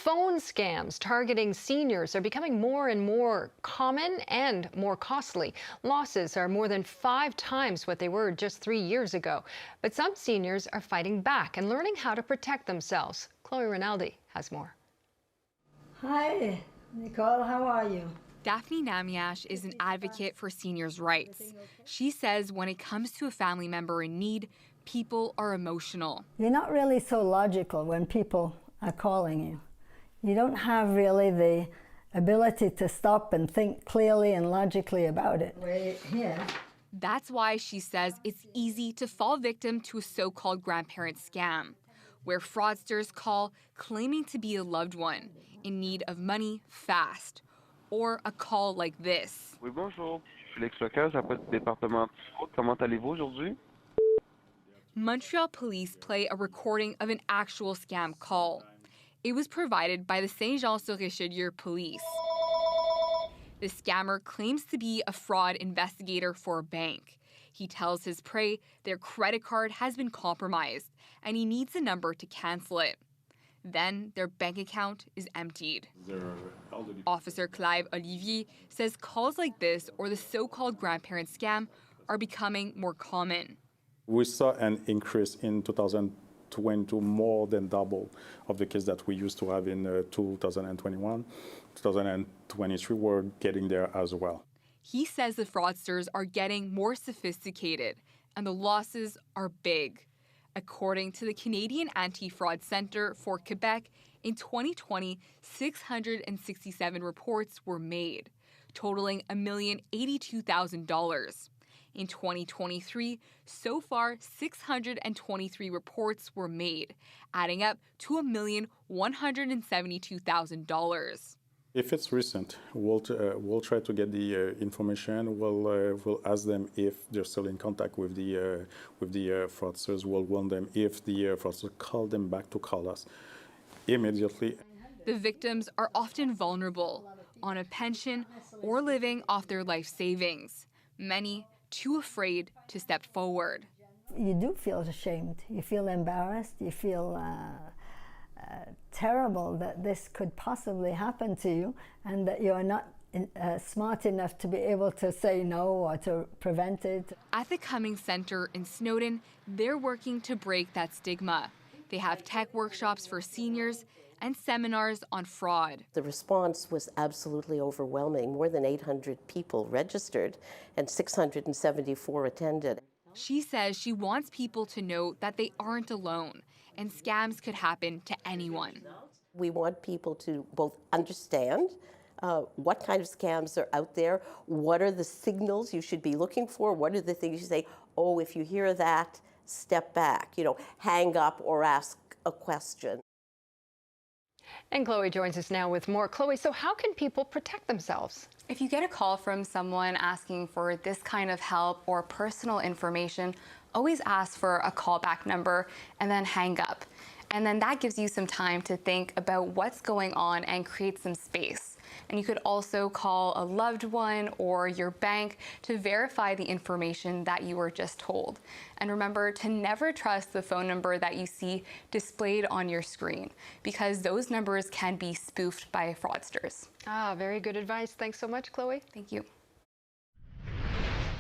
Phone scams targeting seniors are becoming more and more common and more costly. Losses are more than 5 times what they were just 3 years ago. But some seniors are fighting back and learning how to protect themselves. Chloe Rinaldi has more. Hi, Nicole, how are you? Daphne Namiash is an advocate for seniors' rights. She says when it comes to a family member in need, people are emotional. You're not really so logical when people are calling you. You don't have really the ability to stop and think clearly and logically about it. Right here. That's why she says it's easy to fall victim to a so-called grandparent scam, where fraudsters call claiming to be a loved one in need of money fast, or a call like this. Oui, bonjour. Je suis l'ex-locataire, ça peut département. Comment allez-vous aujourd'hui? Montreal police play a recording of an actual scam call. It was provided by the Saint-Jean-sur-Richelieu police. The scammer claims to be a fraud investigator for a bank. He tells his prey their credit card has been compromised and he needs a number to cancel it. Then their bank account is emptied. Officer Clive Olivier says calls like this, or the so-called grandparent scam, are becoming more common. We saw an increase in 2022, more than double of the cases that we used to have in 2021. 2023, we're getting there as well. He says the fraudsters are getting more sophisticated and the losses are big. According to the Canadian Anti-Fraud Centre for Quebec, in 2020, 667 reports were made, totaling $1,082,000. In 2023, so far, 623 reports were made, adding up to $1,172,000. If it's recent, we'll try to get the information. We'll ask them if they're still in contact with the fraudsters. We'll warn them if the fraudsters call them back to call us immediately. The victims are often vulnerable, on a pension or living off their life savings. Many too afraid to step forward. You do feel ashamed. You feel embarrassed. You feel terrible that this could possibly happen to you and that you're not smart enough to be able to say no or to prevent it. At the Cummings Center in Snowdon, they're working to break that stigma. They have tech workshops for seniors and seminars on fraud. The response was absolutely overwhelming. More than 800 people registered and 674 attended. She says she wants people to know that they aren't alone and scams could happen to anyone. We want people to both understand what kind of scams are out there, what are the signals you should be looking for, what are the things you say, oh, if you hear that, step back, hang up or ask a question. And Chloe joins us now with more. Chloe, so how can people protect themselves? If you get a call from someone asking for this kind of help or personal information, always ask for a callback number and then hang up. And then that gives you some time to think about what's going on and create some space. And you could also call a loved one or your bank to verify the information that you were just told. And remember to never trust the phone number that you see displayed on your screen, because those numbers can be spoofed by fraudsters. Very good advice. Thanks so much, Chloe. Thank you.